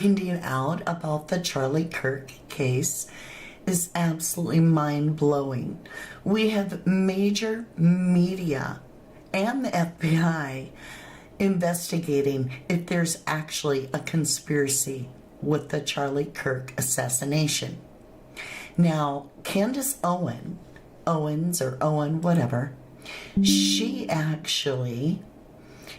Finding out about the Charlie Kirk case is absolutely mind-blowing. We have major media and the FBI investigating if there's actually a conspiracy with the Charlie Kirk assassination. Now, Candice Owens or Owen, whatever, she actually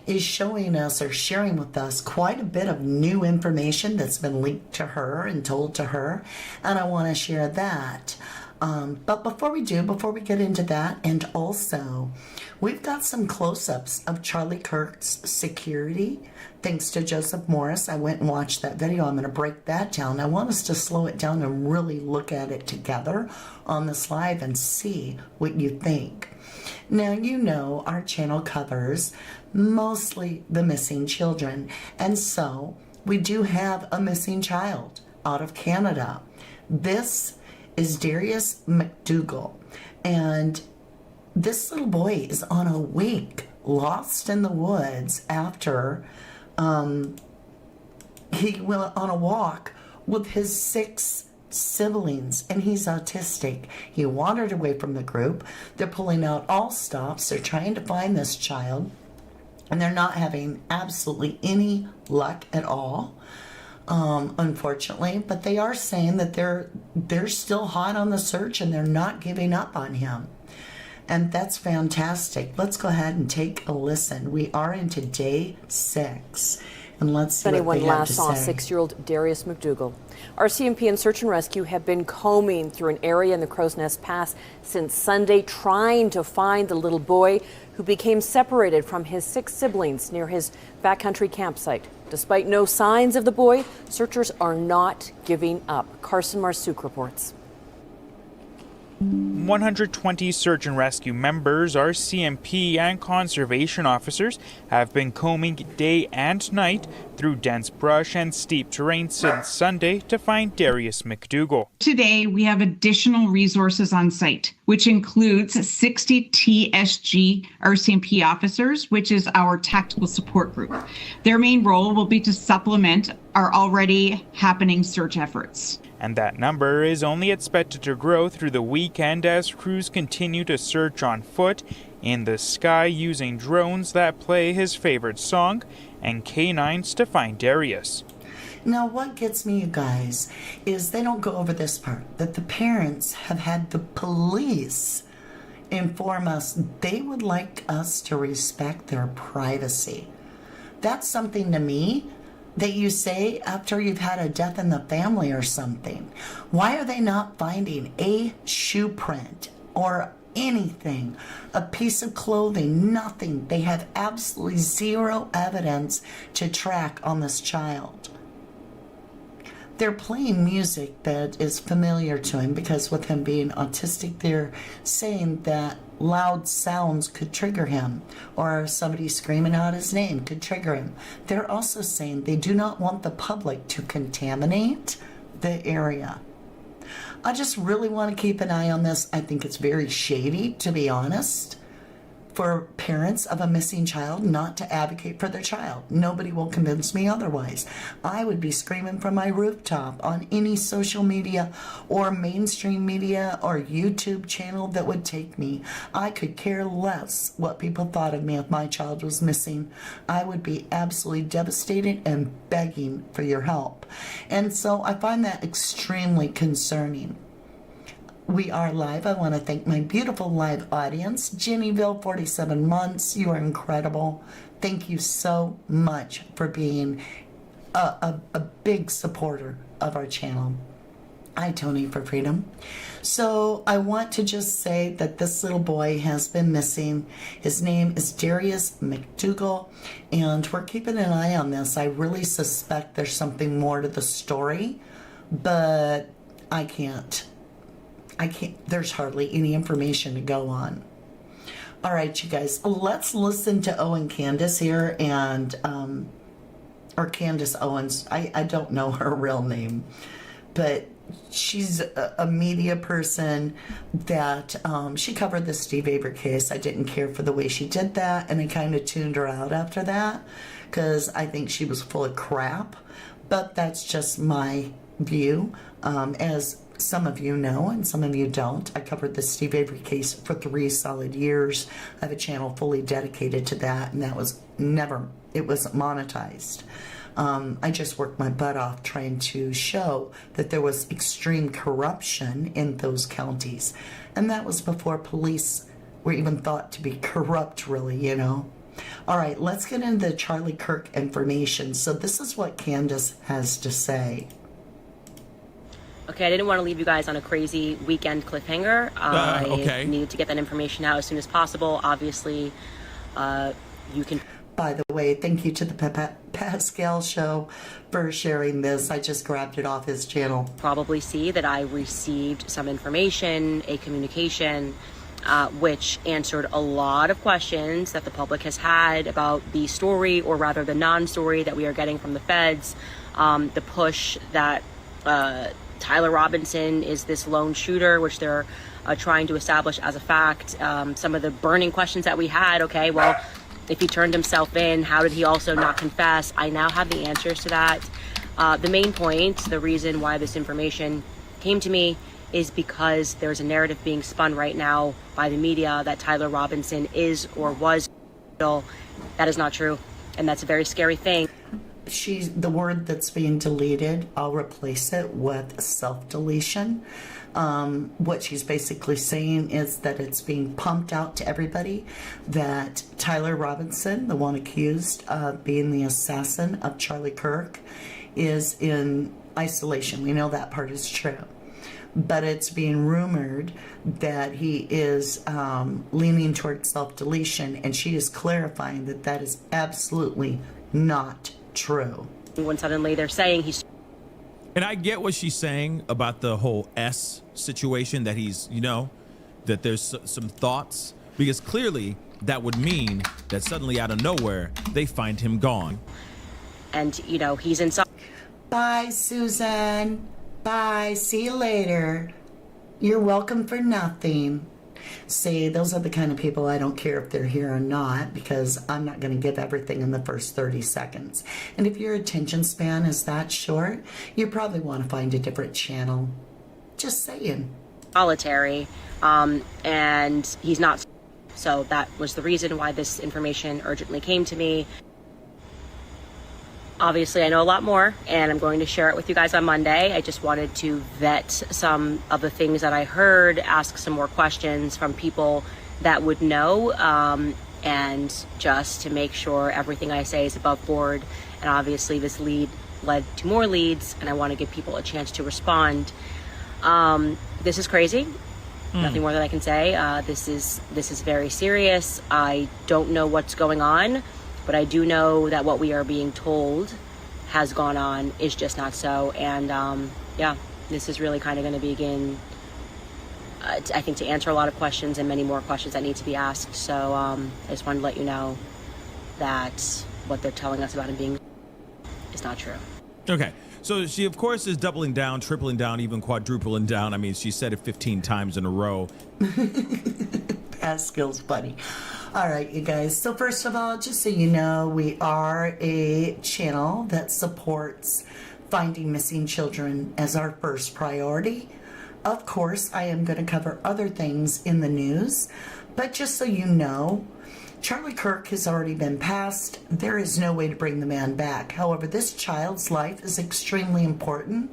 is showing us or sharing with us quite a bit of new information that's been leaked to her and told to her, and I want to share that. But before we get into that, and also, we've got some close-ups of Charlie Kirk's security, thanks to Joseph Morris. I went and watched that video. I'm going to break that down. I want us to slow it down and really look at it together on this live and see what you think. Now, you know our channel covers mostly the missing children, and so we do have a missing child out of Canada. This is Darius McDougal, and this little boy is on a week lost in the woods after he went on a walk with his 6 siblings, and he's autistic. He wandered away from the group. They're pulling out all stops. They're trying to find this child, and they're not having absolutely any luck at all, unfortunately. But they are saying that they're still hot on the search and they're not giving up on him. And that's fantastic. Let's go ahead and take a listen. We are into day 6. And let's see anyone what they have last to saw say. 6-year-old Darius McDougal. RCMP and Search and Rescue have been combing through an area in the Crow's Nest Pass since Sunday, trying to find the little boy who became separated from his 6 siblings near his backcountry campsite. Despite no signs of the boy, searchers are not giving up. Carson Marsouk reports. 120 search and rescue members, RCMP and conservation officers have been combing day and night through dense brush and steep terrain since Sunday to find Darius McDougal. Today, we have additional resources on site, which includes 60 TSG RCMP officers, which is our tactical support group. Their main role will be to supplement our already happening search efforts. And that number is only expected to grow through the weekend as crews continue to search on foot, in the sky, using drones that play his favorite song, and canines to find Darius. Now, what gets me, you guys, is they don't go over this part, that the parents have had the police inform us they would like us to respect their privacy. That's something to me that you say after you've had a death in the family or something. Why are they not finding a shoe print or anything, a piece of clothing, nothing? They have absolutely zero evidence to track on this child. They're playing music that is familiar to him because with him being autistic, they're saying that loud sounds could trigger him, or somebody screaming out his name could trigger him. They're also saying they do not want the public to contaminate the area. I just really want to keep an eye on this. I think it's very shady, to be honest, for parents of a missing child not to advocate for their child. Nobody will convince me otherwise. I would be screaming from my rooftop on any social media or mainstream media or YouTube channel that would take me. I could care less what people thought of me if my child was missing. I would be absolutely devastated and begging for your help. And so I find that extremely concerning. We are live. I want to thank my beautiful live audience. Jennyville, 47 months. You are incredible. Thank you so much for being a big supporter of our channel. I, Tony for Freedom. So I want to just say that this little boy has been missing. His name is Darius McDougal, and we're keeping an eye on this. I really suspect there's something more to the story, but I can't, there's hardly any information to go on. All right, you guys, let's listen to Owen Candace here, and, or Candice Owens. I don't know her real name, but she's a media person that, she covered the Steve Avery case. I didn't care for the way she did that, and I kind of tuned her out after that, because I think she was full of crap. but that's just my view. As some of you know and some of you don't, I covered the Steve Avery case for 3 solid years. I have a channel fully dedicated to that, and that was it wasn't monetized. I just worked my butt off trying to show that there was extreme corruption in those counties. And that was before police were even thought to be corrupt, really, you know. All right, let's get into the Charlie Kirk information. So this is what Candace has to say. Okay, I didn't want to leave you guys on a crazy weekend cliffhanger. I needed to get that information out as soon as possible. Obviously, you can... By the way, thank you to the Pascal Show for sharing this. I just grabbed it off his channel. Probably see that I received some information, a communication, which answered a lot of questions that the public has had about the story, or rather the non-story that we are getting from the feds. The push that Tyler Robinson is this lone shooter, which they're trying to establish as a fact. Some of the burning questions that we had, okay, well, if he turned himself in, how did he also not confess? I now have the answers to that. The main point, the reason why this information came to me, is because there's a narrative being spun right now by the media that Tyler Robinson is or was. That is not true, and that's a very scary thing. The word that's being deleted, I'll replace it with self-deletion. What she's basically saying is that it's being pumped out to everybody that Tyler Robinson, the one accused of being the assassin of Charlie Kirk, is in isolation. We know that part is true. But it's being rumored that he is leaning towards self-deletion, and she is clarifying that that is absolutely not true. When suddenly they're saying he's... And I get what she's saying about the whole S situation, that he's, you know, that there's some thoughts, because clearly that would mean that suddenly out of nowhere, they find him gone. And, you know, he's inside. Bye, Susan. Bye. See you later. You're welcome for nothing. See, those are the kind of people I don't care if they're here or not, because I'm not going to give everything in the first 30 seconds. And if your attention span is that short, you probably want to find a different channel. Just saying. Solitary, and he's not. So that was the reason why this information urgently came to me. Obviously, I know a lot more, and I'm going to share it with you guys on Monday. I just wanted to vet some of the things that I heard, ask some more questions from people that would know, and just to make sure everything I say is above board. And obviously, this lead led to more leads, and I want to give people a chance to respond. This is crazy. Nothing more that I can say. This is very serious. I don't know what's going on, but I do know that what we are being told has gone on is just not so. And yeah, this is really kind of going to begin, I think, to answer a lot of questions and many more questions that need to be asked. So I just wanted to let you know that what they're telling us about him being is not true. Okay. So she, of course, is doubling down, tripling down, even quadrupling down. I mean, she said it 15 times in a row. Pascal's funny. All right, you guys. So first of all, just so you know, we are a channel that supports finding missing children as our first priority. Of course, I am going to cover other things in the news, but just so you know, Charlie Kirk has already been passed. There is no way to bring the man back. However, this child's life is extremely important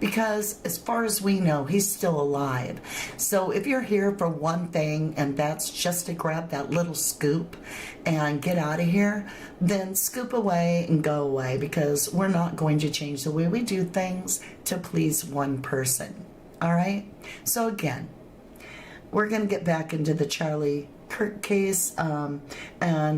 because, as far as we know, he's still alive. So if you're here for one thing, and that's just to grab that little scoop and get out of here, then scoop away and go away, because we're not going to change the way we do things to please one person. All right? So again, we're going to get back into the Charlie Kirk case, and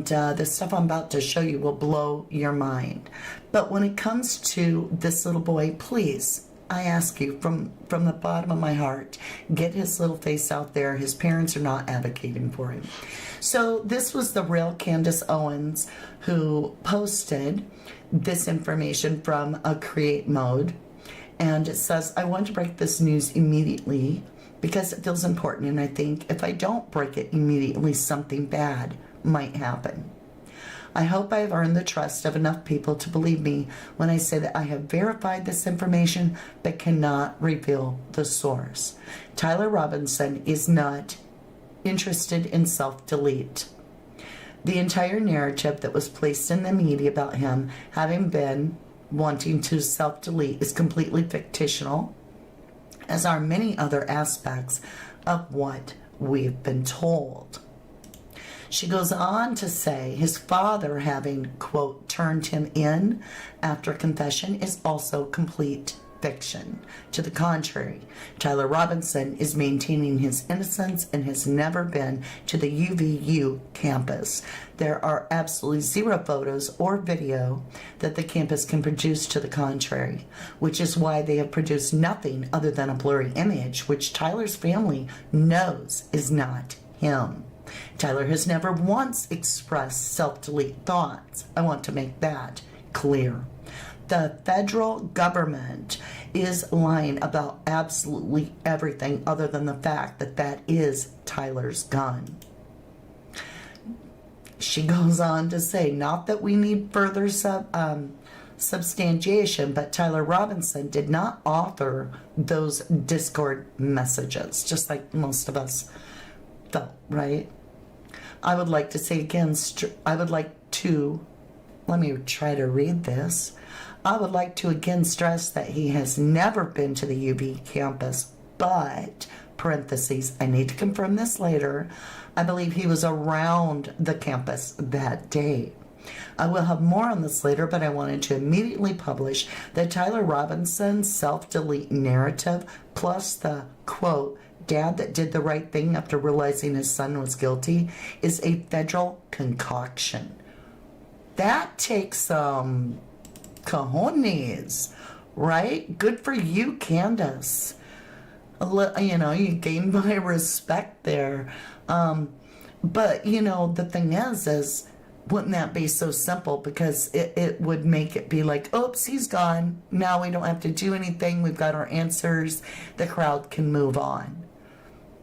the stuff I'm about to show you will blow your mind. But when it comes to this little boy, please, I ask you from the bottom of my heart, get his little face out there. His parents are not advocating for him. So this was the real Candice Owens who posted this information from a create mode, and it says, I want to break this news immediately because it feels important, and I think if I don't break it immediately, something bad might happen. I hope I have earned the trust of enough people to believe me when I say that I have verified this information but cannot reveal the source. Tyler Robinson is not interested in self-delete. The entire narrative that was placed in the media about him having been wanting to self-delete is completely fictional, as are many other aspects of what we've been told. She goes on to say his father having, quote, turned him in after confession is also complete fiction. To the contrary, Tyler Robinson is maintaining his innocence and has never been to the UVU campus. There are absolutely zero photos or video that the campus can produce to the contrary, which is why they have produced nothing other than a blurry image, which Tyler's family knows is not him. Tyler has never once expressed self-delete thoughts. I want to make that clear. The federal government is lying about absolutely everything other than the fact that that is Tyler's gun. She goes on to say, not that we need further substantiation, but Tyler Robinson did not author those Discord messages, just like most of us felt, right? I would like to say again, let me try to read this. I would like to again stress that he has never been to the UV campus, but, parentheses, I need to confirm this later, I believe he was around the campus that day. I will have more on this later, but I wanted to immediately publish that Tyler Robinson's self-delete narrative, plus the, quote, dad that did the right thing after realizing his son was guilty, is a federal concoction. That takes some cojones, right? Good for you, Candace. You gained my respect there. But, the thing is, wouldn't that be so simple? Because it would make it be like, oops, he's gone. Now we don't have to do anything. We've got our answers. The crowd can move on.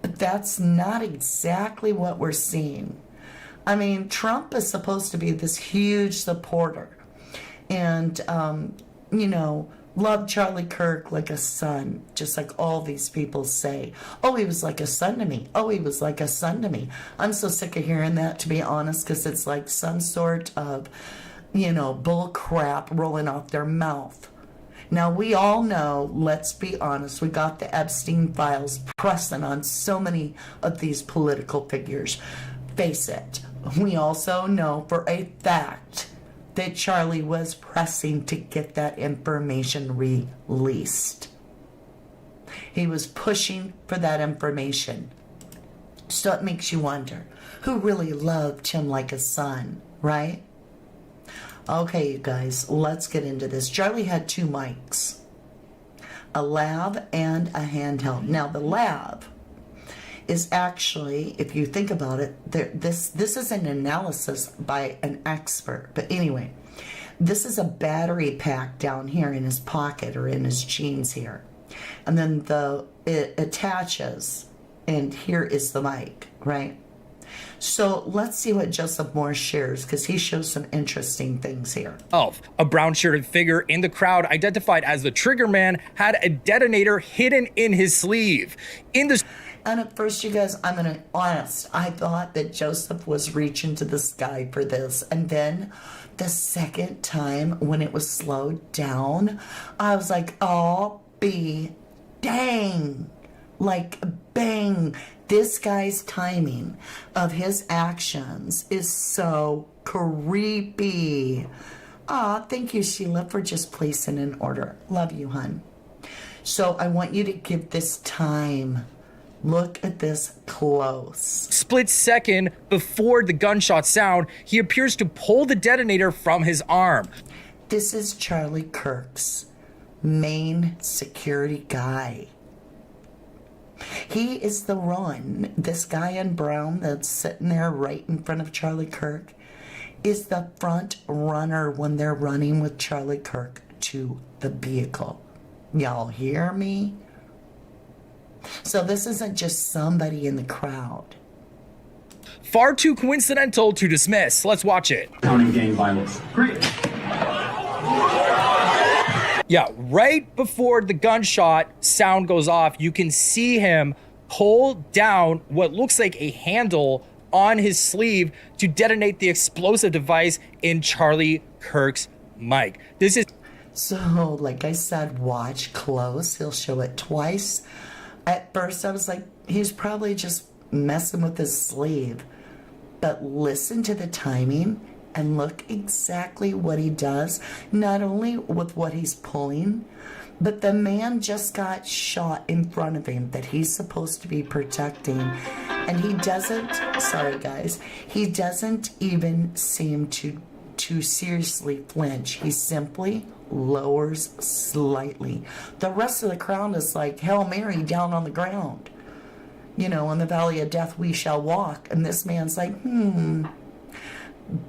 But that's not exactly what we're seeing. I mean, Trump is supposed to be this huge supporter and, loved Charlie Kirk like a son, just like all these people say. Oh, he was like a son to me. Oh, he was like a son to me. I'm so sick of hearing that, to be honest, because it's like some sort of, bull crap rolling off their mouth. Now, we all know, let's be honest, we got the Epstein files pressing on so many of these political figures. Face it, we also know for a fact that Charlie was pressing to get that information released. He was pushing for that information. So it makes you wonder, who really loved him like a son, right? Okay, you guys, let's get into this. Charlie had two mics, a lav and a handheld. Now, the lav is actually, if you think about it, this is an analysis by an expert. But anyway, this is a battery pack down here in his pocket or in his jeans here. And then it attaches, and here is the mic, right? So let's see what Joseph Moore shares, because he shows some interesting things here. A brown-shirted figure in the crowd identified as the trigger man had a detonator hidden in his sleeve. And at first, you guys, I'm going to be honest, I thought that Joseph was reaching to the sky for this. And then the second time when it was slowed down, I was like, oh, dang. Like, bang. This guy's timing of his actions is so creepy. Thank you, Sheila, for just placing an order. Love you, hun. So I want you to give this time. Look at this close. Split second before the gunshot sound, he appears to pull the detonator from his arm. This is Charlie Kirk's main security guy. He is the one. This guy in brown that's sitting there right in front of Charlie Kirk is the front runner when they're running with Charlie Kirk to the vehicle. Y'all hear me? So this isn't just somebody in the crowd. far too coincidental to dismiss. Let's watch it. Counting gang violence. Great. Yeah, right before the gunshot sound goes off, you can see him pull down what looks like a handle on his sleeve to detonate the explosive device in Charlie Kirk's mic. This is So, like I said, watch close. He'll show it twice. At first, I was like, he's probably just messing with his sleeve. But listen to the timing and look exactly what he does, not only with what he's pulling, but the man just got shot in front of him that he's supposed to be protecting. And he doesn't, sorry guys, he doesn't even seem to seriously flinch. He simply lowers slightly. The rest of the crowd is like Hail Mary down on the ground. You know, in the valley of death we shall walk. And this man's like,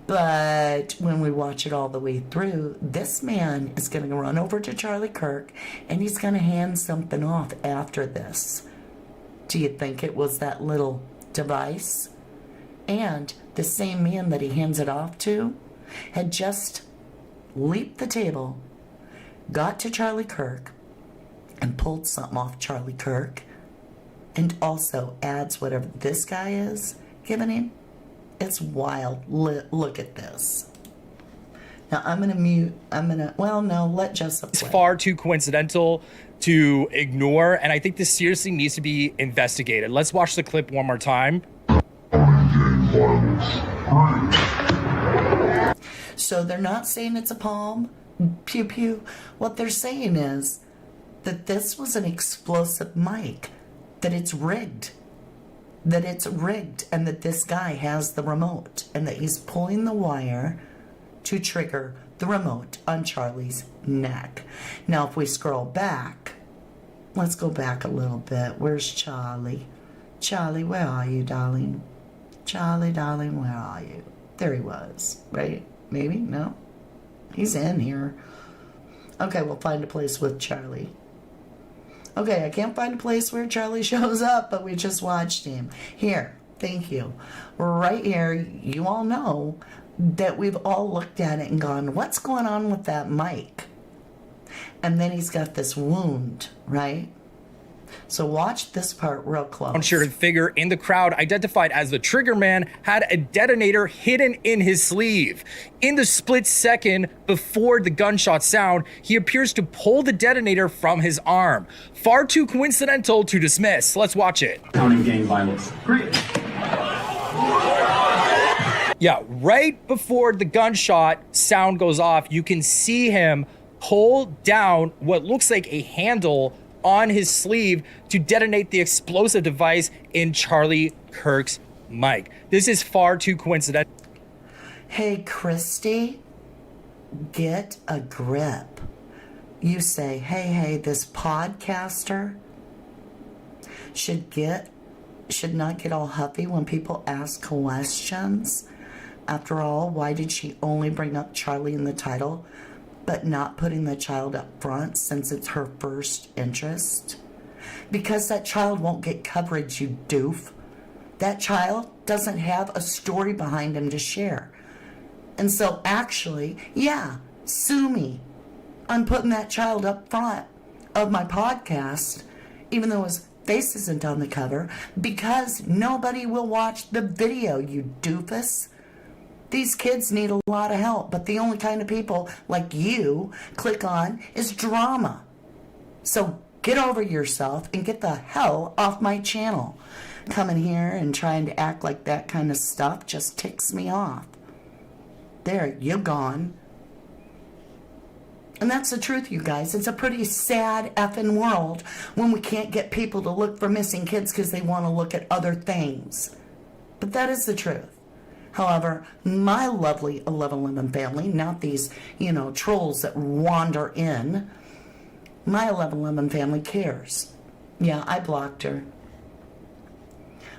But when we watch it all the way through, this man is going to run over to Charlie Kirk and he's going to hand something off after this. Do you think it was that little device? And the same man that he hands it off to had just leaped the table, got to Charlie Kirk, and pulled something off Charlie Kirk, and also adds whatever this guy is giving him. It's wild. Look at this. Now I'm going to mute. Let Jessup play. It's far too coincidental to ignore, and I think this seriously needs to be investigated. Let's watch the clip one more time. So they're not saying it's a palm, pew pew. What they're saying is that this was an explosive mic, that it's rigged. And that this guy has the remote, and that he's pulling the wire to trigger the remote on Charlie's neck. Now, if we scroll back, let's go back a little bit. Where's Charlie? Charlie, where are you, darling? Charlie, darling, where are you? There he was, right? Maybe? No? He's in here. Okay, we'll find a place with Charlie. Okay, I can't find a place where Charlie shows up, but we just watched him. Here, thank you. Right here, you all know that we've all looked at it and gone, what's going on with that mic? And then he's got this wound, right? So watch this part real close. Unshirted figure in the crowd, identified as the trigger man, had a detonator hidden in his sleeve. In the split second before the gunshot sound, he appears to pull the detonator from his arm. Far too coincidental to dismiss. Let's watch it. Counting gang violence. Great. Yeah, right before the gunshot sound goes off, you can see him pull down what looks like a handle on his sleeve to detonate the explosive device in Charlie Kirk's mic. This is far too coincidental. Hey, Christy, get a grip. You say, hey, this podcaster should not get all huffy when people ask questions. After all, why did she only bring up Charlie in the title, but not putting the child up front since it's her first interest? Because that child won't get coverage, you doof. That child doesn't have a story behind him to share. And so actually, yeah, sue me. I'm putting that child up front of my podcast, even though his face isn't on the cover, because nobody will watch the video, you doofus. These kids need a lot of help, but the only kind of people like you click on is drama. So get over yourself and get the hell off my channel. Coming here and trying to act like that kind of stuff just ticks me off. There, you're gone. And that's the truth, you guys. It's a pretty sad effing world when we can't get people to look for missing kids because they want to look at other things. But that is the truth. However, my lovely 1111 family, not these, trolls that wander in, my 1111 family cares. Yeah, I blocked her.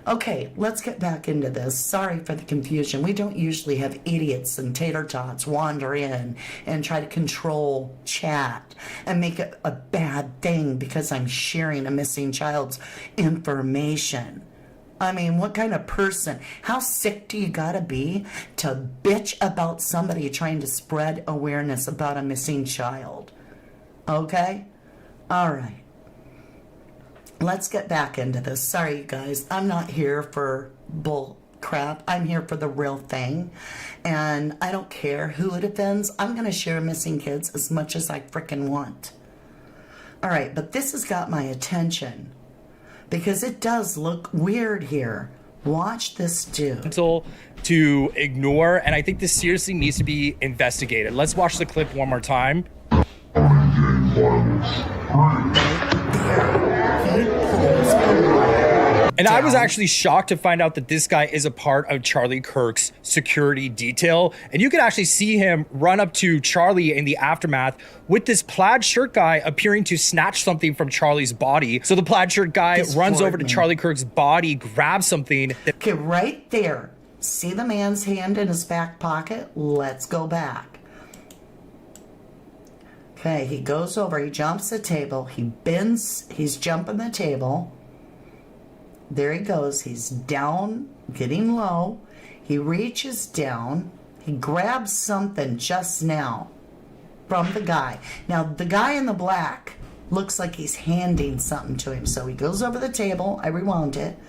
Okay, let's get back into this. Sorry for the confusion. We don't usually have idiots and tater tots wander in and try to control chat and make it a bad thing because I'm sharing a missing child's information. I mean, what kind of person? How sick do you gotta be to bitch about somebody trying to spread awareness about a missing child? Okay? All right. Let's get back into this. Sorry, you guys. I'm not here for bull crap. I'm here for the real thing. And I don't care who it offends. I'm going to share missing kids as much as I frickin' want. All right, but this has got my attention because it does look weird here. Watch this dude. To ignore, and I think this seriously needs to be investigated. Let's watch the clip one more time. And I was actually shocked to find out that this guy is a part of Charlie Kirk's security detail. And you can actually see him run up to Charlie in the aftermath with this plaid shirt guy appearing to snatch something from Charlie's body. So the plaid shirt guy runs over to Charlie Kirk's body, grabs something. Okay, right there. See the man's hand in his back pocket? Let's go back. Okay, he goes over, he jumps the table, he bends, he's jumping the table. There he goes. He's down, getting low. He reaches down. He grabs something just now from the guy. Now, the guy in the black looks like he's handing something to him. So he goes over the table. I rewound it.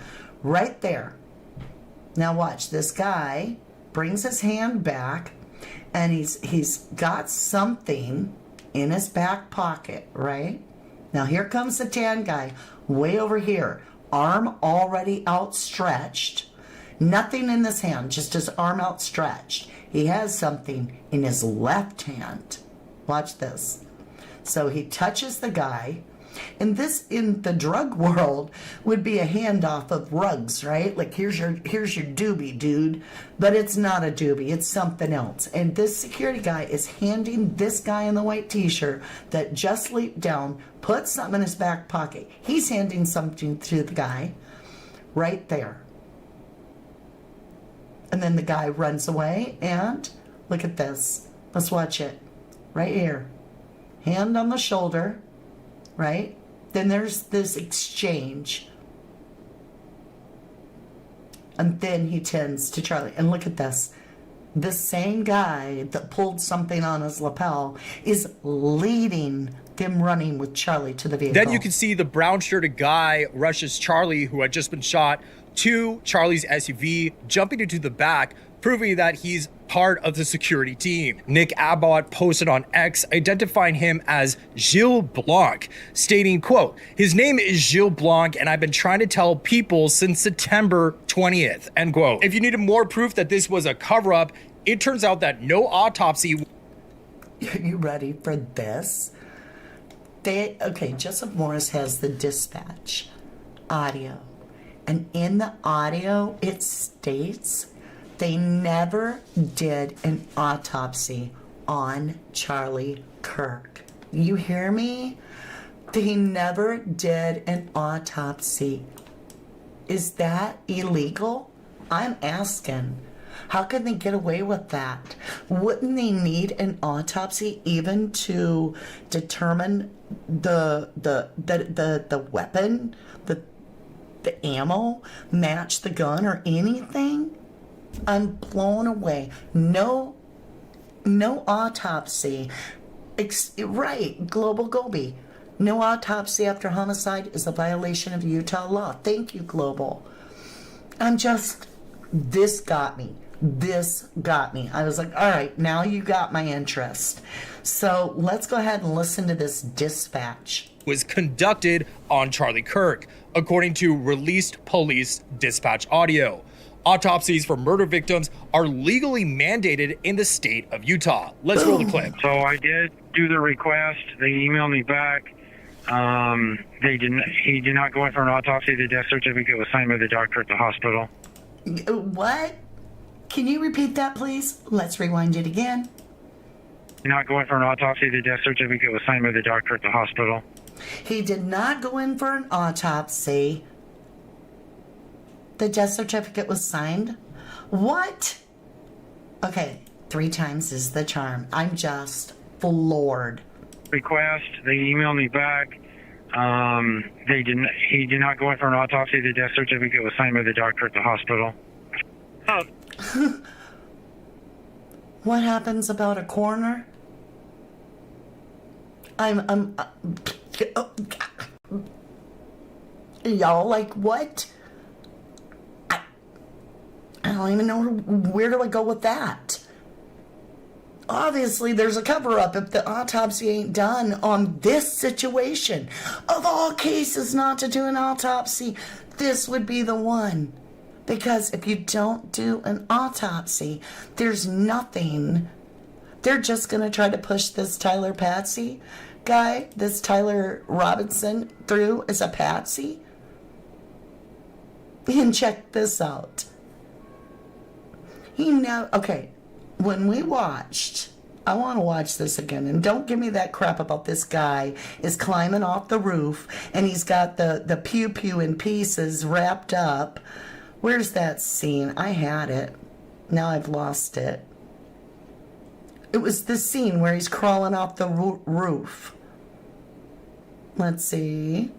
Right there. Now watch. This guy brings his hand back, and he's got something in his back pocket, right? Now here comes the tan guy way over here. Arm already outstretched. Nothing in his hand, just his arm outstretched. He has something in his left hand. Watch this. So he touches the guy. And this, in the drug world, would be a handoff of rugs, right? Like, here's your doobie, dude. But it's not a doobie. It's something else. And this security guy is handing this guy in the white t-shirt that just leaped down, put something in his back pocket. He's handing something to the guy right there. And then the guy runs away, and look at this. Let's watch it. Right here. Hand on the shoulder. Right? Then there's this exchange. And then he turns to Charlie. And look at this. This same guy that pulled something on his lapel is leading them running with Charlie to the vehicle. Then you can see the brown-shirted guy rushes Charlie, who had just been shot, to Charlie's SUV, jumping into the back, proving that he's part of the security team. Nick Abbott posted on X identifying him as Gilles Blanc, stating, quote, "His name is Gilles Blanc, and I've been trying to tell people since September 20th, end quote. If you needed more proof that this was a cover-up, it turns out that no autopsy... Are you ready for this? Okay, Joseph Morris has the dispatch audio. And in the audio, it states they never did an autopsy on Charlie Kirk. You hear me? They never did an autopsy. Is that illegal? I'm asking. How can they get away with that? Wouldn't they need an autopsy even to determine the weapon, the ammo, match the gun or anything? I'm blown away. No autopsy. Right, Global Gobi. No autopsy after homicide is a violation of Utah law. Thank you, Global. This got me. I was like, all right, now you got my interest. So let's go ahead and listen to this dispatch. Was conducted on Charlie Kirk, according to released police dispatch audio. Autopsies for murder victims are legally mandated in the state of Utah. Let's roll the clip. So I did do the request. They emailed me back. He did not go in for an autopsy. The death certificate was signed by the doctor at the hospital. What? Can you repeat that, please? Let's rewind it again. Did not go in for an autopsy. The death certificate was signed by the doctor at the hospital. He did not go in for an autopsy. The death certificate was signed? What? Okay, 3 times is the charm. I'm just floored. Request. They emailed me back. He did not go in for an autopsy. The death certificate was signed by the doctor at the hospital. Oh, What happens about a coroner? Y'all, like, what? I don't even know where do I go with that. Obviously, there's a cover-up if the autopsy ain't done on this situation. Of all cases not to do an autopsy, this would be the one. Because if you don't do an autopsy, there's nothing. They're just going to try to push this Tyler Patsy guy, this Tyler Robinson, through as a patsy. And check this out. Okay, when we watched, I want to watch this again, and don't give me that crap about this guy is climbing off the roof, and he's got the pew-pew in pieces wrapped up. Where's that scene? I had it. Now I've lost it. It was the scene where he's crawling off the roof. Let's see.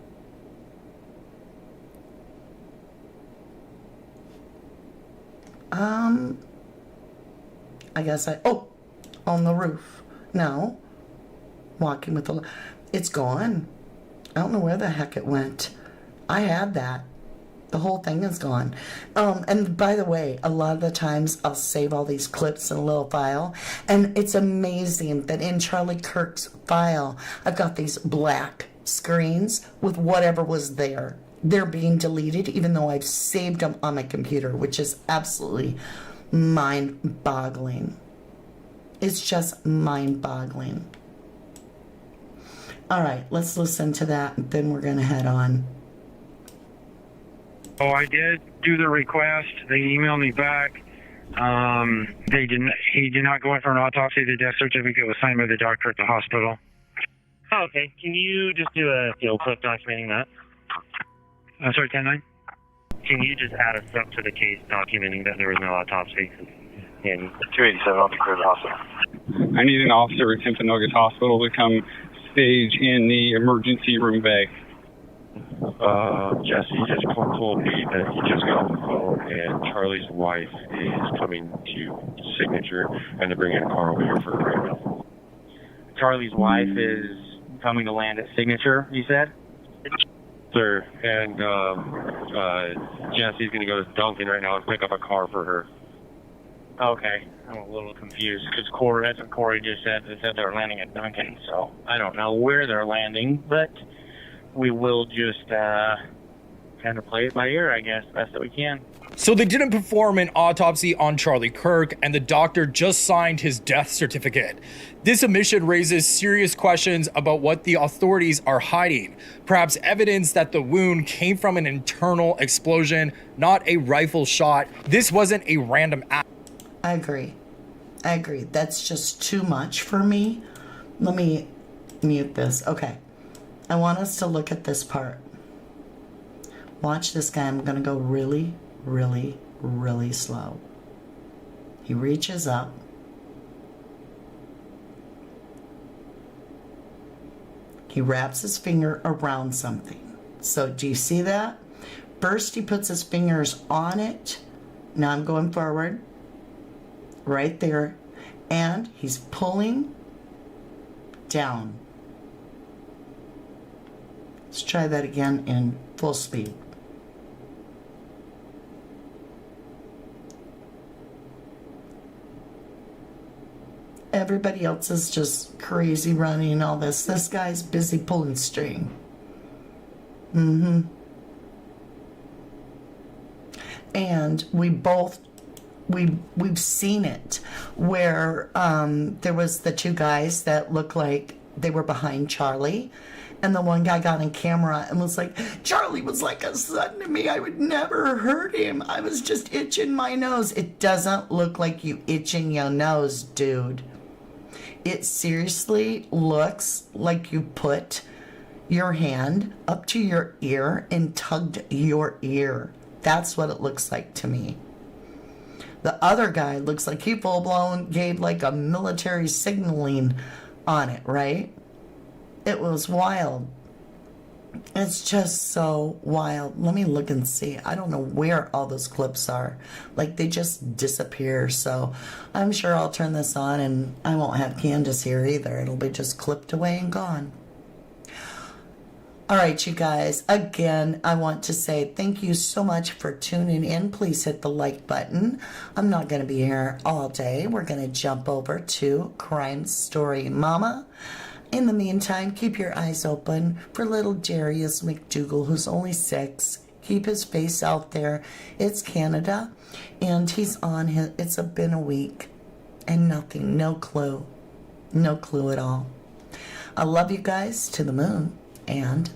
I guess on the roof. No. Walking with the... It's gone. I don't know where the heck it went. I had that. The whole thing is gone. And by the way, a lot of the times I'll save all these clips in a little file. And it's amazing that in Charlie Kirk's file, I've got these black screens with whatever was there. They're being deleted even though I've saved them on my computer, which is absolutely mind-boggling. It's just mind-boggling. All right, let's listen to that, and then we're going to head on. Oh, I did do the request. They emailed me back. He did not go in for an autopsy. The death certificate was signed by the doctor at the hospital. Oh, okay. Can you just do a field clip documenting that? I'm sorry, 10-9? Can you just add a step to the case documenting that there was no autopsy? In 287 off the clear the hospital. I need an officer at Timpanogos Hospital to come stage in the emergency room bay. Jesse just told me that he just got off the phone and Charlie's wife is coming to Signature and they're bringing a car over here for a treatment. Charlie's wife is coming to land at Signature, you said? Sir, and Jesse's going to go to Duncan right now and pick up a car for her. Okay, I'm a little confused because that's what Corey just said. They said they're landing at Duncan, so I don't know where they're landing, but we will just kind of play it by ear, I guess, best that we can. So they didn't perform an autopsy on Charlie Kirk, and the doctor just signed his death certificate. This omission raises serious questions about what the authorities are hiding. Perhaps evidence that the wound came from an internal explosion, not a rifle shot. This wasn't a random act. I agree. That's just too much for me. Let me mute this. Okay. I want us to look at this part. Watch this guy. I'm going to go really, really, really slow. He reaches up. He wraps his finger around something. So do you see that? First he puts his fingers on it. Now I'm going forward. Right there. And he's pulling down. Let's try that again in full speed. Everybody else is just crazy running all this. This guy's busy pulling string. And we've seen it where there was the two guys that looked like they were behind Charlie. And the one guy got on camera and was like, Charlie was like a son to me. I would never hurt him. I was just itching my nose. It doesn't look like you itching your nose, dude. It seriously looks like you put your hand up to your ear and tugged your ear. That's what it looks like to me. The other guy looks like he full-blown gave like a military signaling on it, right? It was wild. It's just so wild. Let me look and see. I don't know where all those clips are. Like, they just disappear. So I'm sure I'll turn this on and I won't have Candace here either. It'll be just clipped away and gone. All right, you guys. Again, I want to say thank you so much for tuning in. Please hit the like button. I'm not going to be here all day. We're going to jump over to Crime Story Mama. In the meantime, keep your eyes open for little Darius McDougal, who's only 6. Keep his face out there. It's Canada, and he's on his, been a week, and nothing, no clue at all. I love you guys to the moon, and